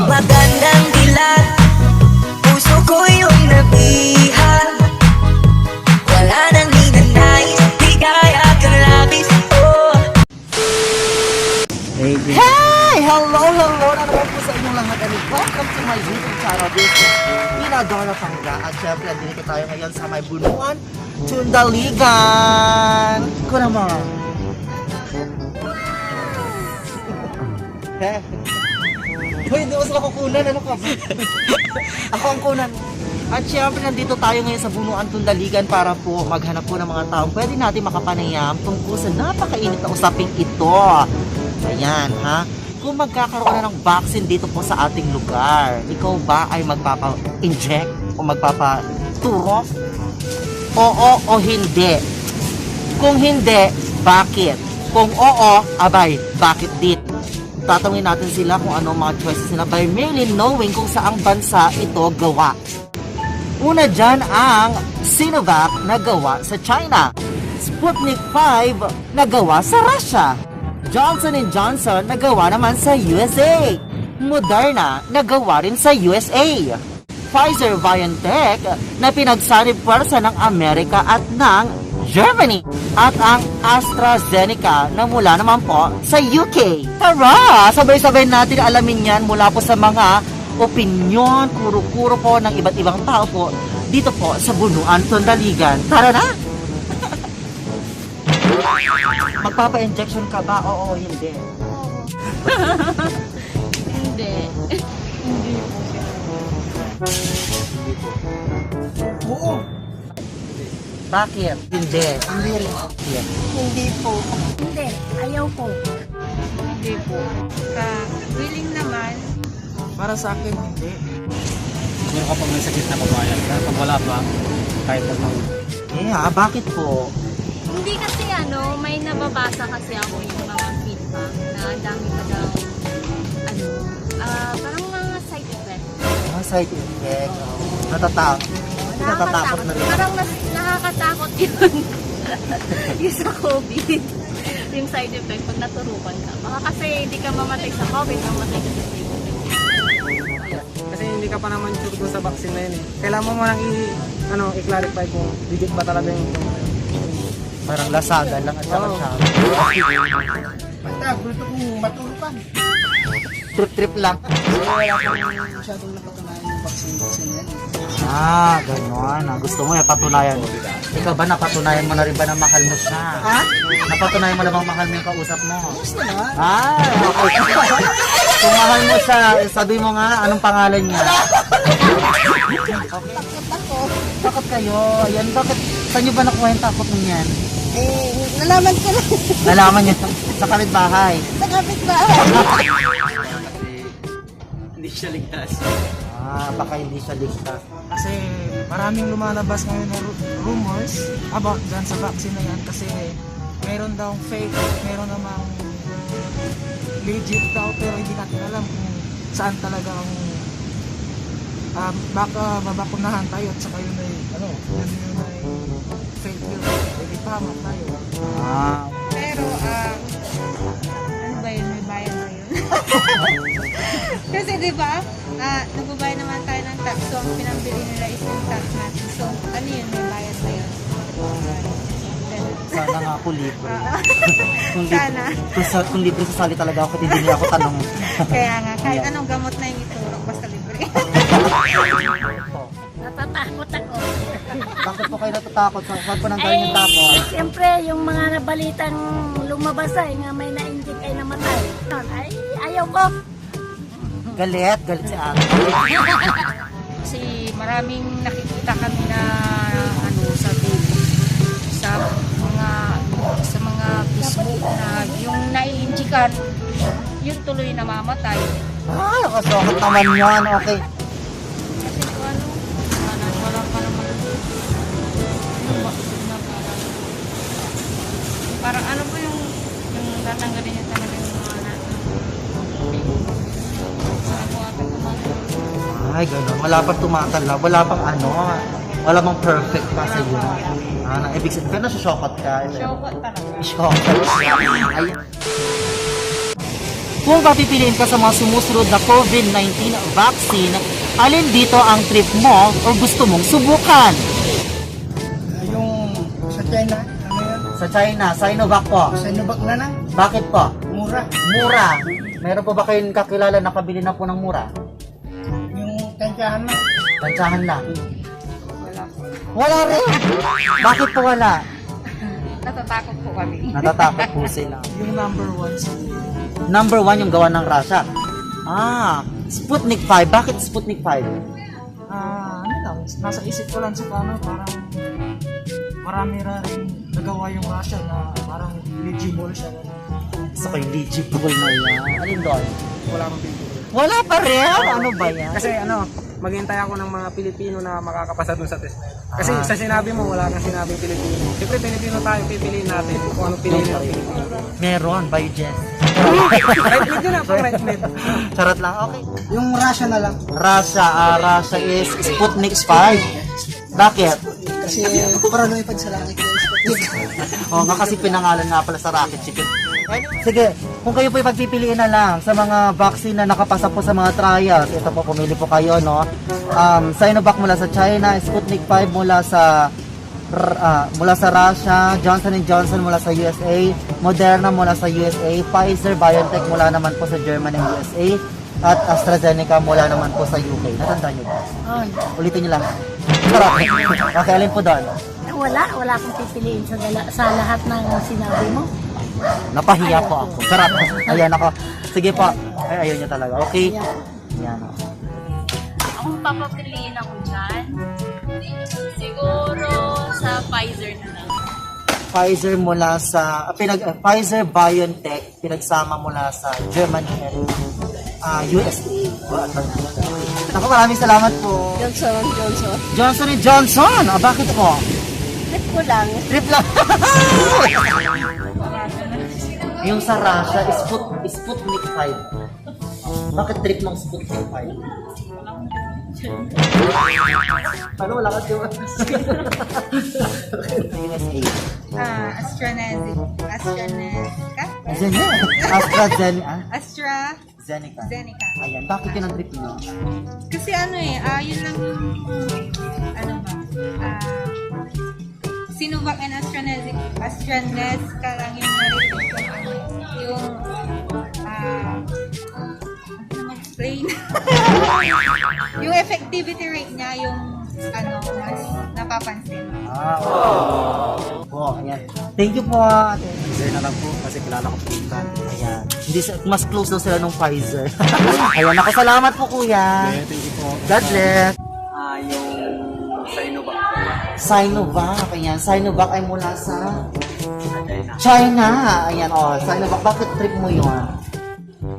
Magandang dilat, puso ko yung nabihan. Wala nang ninanais, di kaya kang labis. Oh. Hey! Hello! Na naman po sa inyong lahat and welcome to my YouTube channel. This is Inadora Pangga. At syempre, andito tayo ngayon sa may Bunuan, Tundaligan. Ko naman. Hoy, hindi mo sila kukunan. Ano ka ba? Ako ang kunan. At syempre, nandito tayo ngayon sa Bunuan, Tundaligan para po maghanap po ng mga taong pwede natin makapanayam tungkol sa napakainit na usaping ito. Ayan, ha? Kung magkakaroon na ng vaccine dito po sa ating lugar, ikaw ba ay magpapa-inject o magpapa-turok? Oo o hindi? Kung hindi, bakit? Kung oo, abay, bakit dit? Tatawin natin sila kung ano mga choices nila by merely knowing kung saang bansa ito gawa. Una dyan ang Sinovac na gawa sa China, Sputnik 5 na gawa sa Russia, Johnson & Johnson na gawa naman sa USA, Moderna na gawa rin sa USA, Pfizer-BioNTech na pinagsari pwersa ng Amerika at ng Germany, at ang AstraZeneca na mula naman po sa UK. Tara! Sabay-sabay natin alamin yan mula po sa mga opinyon, kuro-kuro po ng iba't ibang tao po dito po sa Bunuan, Tundaligan. Tara na! Magpapa-injection ka ba? Oo, hindi. Hindi. Oo. Bakit? Hindi. Hindi rin. Hindi po. Hindi. Ayaw ko. Hindi po. Sa willing naman. Para sa akin, hindi. Pero kapag may sakit na kabayan ka, pag wala pa, kahit ano. Bakit po? Hindi kasi may nababasa kasi ako yung mga feedback na ang dami pa daw, parang mga side effect. Side effect. Natatakot na rin. Parang nakakatakot yun. Yung sa COVID. Yung side effect pag naturukan ka. Baka kasi hindi ka mamatay sa COVID, mamatay ka sa side effect. Kasi hindi ka pa naman sure doon sa vaccine na yun eh. Kailangan mo nang i-clarify kung legit ba talaga yung Parang lasagan lang at saka siya. Basta, gusto kong maturukan. Trip-trip lang. Wala kang masyadong napatunayan yung vaccine yan. Gano'n. Gusto mo patunayan. Ikaw ba napatunayan mo na rin ba na mahal mo siya? Ha? Napatunayan mo na bang mahal mo yung kausap mo? Gusto naman. Okay. Kung mahal mo siya, sabi mo nga, anong pangalan niya? Takot kayo. Ayan, bakit? Saan niyo ba nakuha yung takot mo yan? Nalaman ko lang Nalaman niyo sa kapitbahay. sa kapitbahay. Hindi siya ligtas. Baka hindi siya ligtas. Kasi maraming lumalabas ngayon na rumors about dyan sa vaccine na yan. Kasi meron daw fake, meron namang legit daw, pero hindi natin alam kung saan talaga ang baka mabakunahan tayo at saka yun ay yun ay fake yun. Hindi tama tayo. Pero, ano ba yun? May bayan ba yun? Kasi di ba, nagbabayad naman tayo ng tax. So, ang pinambili nila is yung tax natin. So, ano yun? May bayad ba yun? Sana nga ako libre. Kung Sana. Kung libre sasali talaga ako, hindi niya ako tanong. Kaya nga, kahit anong gamot na yung iturok, basta libre. Natatakot ako. Bakit po kayo natatakot? Saan po nang galing yung takot? Siyempre, yung mga nabalitang lumabas nga may na-inject ay namatay. Ay, ayaw ko. Galit si ate. Kasi maraming nakikita kami na sa TV, sa mga Facebook na yung naiinjikan, yun tuloy namamatay. Nakasokot naman yan. Okay. Kasi wala pa naman yung vaccine na parang ano po yung tatanggalin niya talaga yung mga natin. Sana po ating kumain. Ay, gano'n. Wala pang tumatala. Wala pang wala pang perfect pa sa iyo. Ibig sabihin, pero nasa-shokot ka. Shokot talaga. Shokot siya. Ay, Kung papipiliin ka sa mga sumusunod na COVID-19 vaccine, alin dito ang trip mo o gusto mong subukan? Yung sa China, ano yan? Sa China, Sinovac po. Sinovac na lang, Bakit po? mura. Mura. Meron po ba kayong kakilala na kabili na po ng mura? Yung tansyahan na. Tansyahan lang. Wala rin. Bakit po wala? Natatakot po kami. Natatakot po sila. Yung number 1 sa Number 1 yung gawa ng Russia. Sputnik 5. Bakit Sputnik 5? ano lang, nasa isip ko lang sa paano, parang marami rin nagawa yung Russia na parang legible siya. Sa kayo legible na yan. Alin doon? Wala akong pili. Wala pa rin. Ano ba yan? Kasi maghintay ako ng mga Pilipino na makakapasa dun sa test. Kasi sa sinabi mo, wala nang sinabing Pilipino. Siyempre, Pilipino tayo, pipiliin natin kung anong piliin ng Pilipino. Meron, Biogen. Right mid yun pang right mid. Charot lang, okay. Yung Russia na lang. Russia is Sputnik 5. Bakit? Kasi parang lumipad sa langit yung Sputnik. Nga kasi pinangalan nga pala sa rocket chicken. Sige, kung kayo po pagpipiliin na lang sa mga vaccine na nakapasa po sa mga trials, ito po, pumili po kayo, no? Sinovac mula sa China, Sputnik 5 mula sa Russia, Johnson & Johnson mula sa USA, Moderna mula sa USA, Pfizer, BioNTech mula naman po sa Germany and USA, at AstraZeneca mula naman po sa UK. Natandaan niyo ba? Ulitin niyo lang. Sarap. Okay, alin po doon? Wala akong pipiliin sa lahat ng sinabi mo. Napahiya po ako. Sarap. Ayan ako. Sige po. Ay, ayaw niya talaga. Okay. Ayan ako. Kung papapiliin ako dyan, siguro sa Pfizer na lang. Pfizer mula sa Pfizer BioNTech pinagsama mula sa Germany and USA. Ako, maraming salamat po. Johnson & Johnson. Bakit po? Trip ko lang. Trip lang. Yung sa Russia, Sputnik 5. Bakit trip ng Sputnik 5? Ano, wala ka diba? USA. AstraZeneca. AstraZeneca. Zeneca. Ayan, bakit yun ang trip niyo? Kasi yun lang yung, Sinovac and AstraZeneca lang yung narinig ko, yung, explain. Yung effectivity rate niya, yung, mas napapansin. Ayan. Thank you po. Ate. Pfizer na lang po kasi kilala ko po yung brand. Ayan. Hindi, mas close daw sila nung Pfizer. Ayan, ako salamat po kuya. Thank you po. God bless. Yung Sinovac. Sinovac. Ayan, Sinovac ay mula sa China. Ayan, Sinovac. Bakit trip mo yun?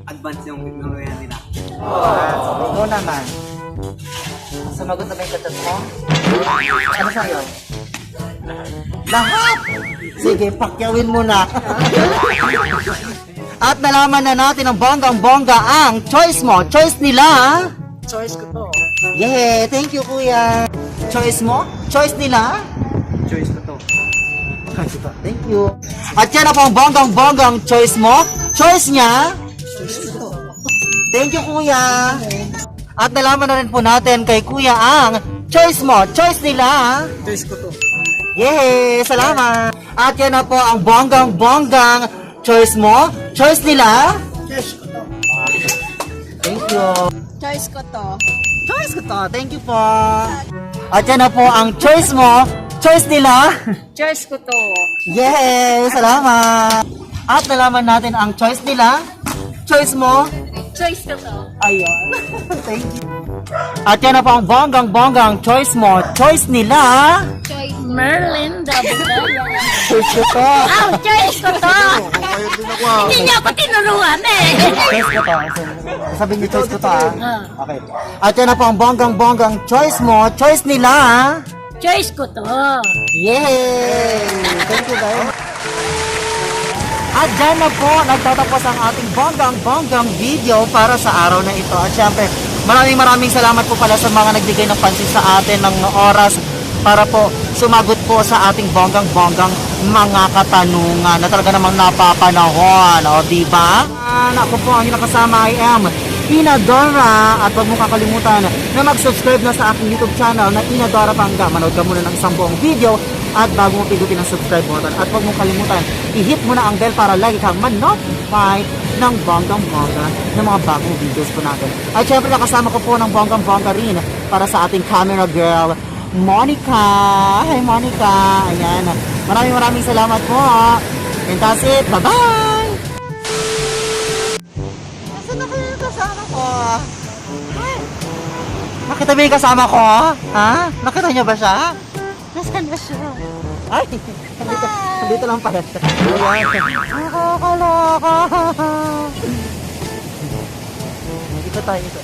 Advance yung technology nila. Sabi ko naman. Sumagot na ba yung chat mo? Ano sa'yo? Lahat! Sige, pakyawin mo na. At nalaman na natin ang bonggang-bongga ang choice mo. Choice nila. Choice ko to. Yeah, thank you kuya. Choice mo? Choice nila? Choice ko to. Choice ito. Thank you. At yan na po ang bonggang-bonggang choice mo. Choice niya? Thank you kuya. At nalaman na rin po natin kay kuya ang choice mo. Choice nila. Choice ko to. Yay! Salamat! At yan na po ang bonggang-bonggang choice mo. Choice nila. Choice ko to. Thank you. Choice ko to. Choice ko to. Thank you po. At yan na po ang choice mo. Choice nila. Choice ko to. Yay! Salamat! At nalaman natin ang choice nila. Choice mo. Choice ko to. Ayun. Thank you. At yan na po ang bonggang-bonggang choice mo. Choice nila. Choice Merlin Dabugaya. Choice ko to. Choice ko to. Hindi niyo ako tinuruan Choice ko to. Sabi niyo choice ko to Okay. At yan na po ang bonggang-bonggang choice mo. Choice nila. Choice ko to. Yay! Thank you guys. At dyan na po, nagtatapos ang ating bonggang-bonggang video para sa araw na ito. At syempre, maraming salamat po pala sa mga nagbigay ng pansin sa atin ng oras para po sumagot po sa ating bonggang-bonggang mga katanungan na talaga namang napapanahon. O, diba? kalimutan, ako po ang inyong kasama, I am Inadora. At huwag mo kakalimutan na mag-subscribe na sa aking YouTube channel na Inadora Pangga. Manood ka muna ng isang buong video at bago mo pindutin ang subscribe button. At huwag mo kalimutan, i-hit mo na ang bell para lagi kang man-notify ng bonggang-bongga ng mga bagong videos po natin. At syempre nakasama ko po ng bonggang-bongga rin para sa ating camera girl, Monica. Hi Monica. Ayan. Maraming salamat po. And that's it. Bye-bye! Nasaan na kayo yung kasama ko? Hi! Nakita ba yung kasama ko? Ha? Nakita niyo ba siya? Nasaan ba siya? Ay! Nandito lang pala siya. Ayan. Nakakaloka! Ito tayo ito.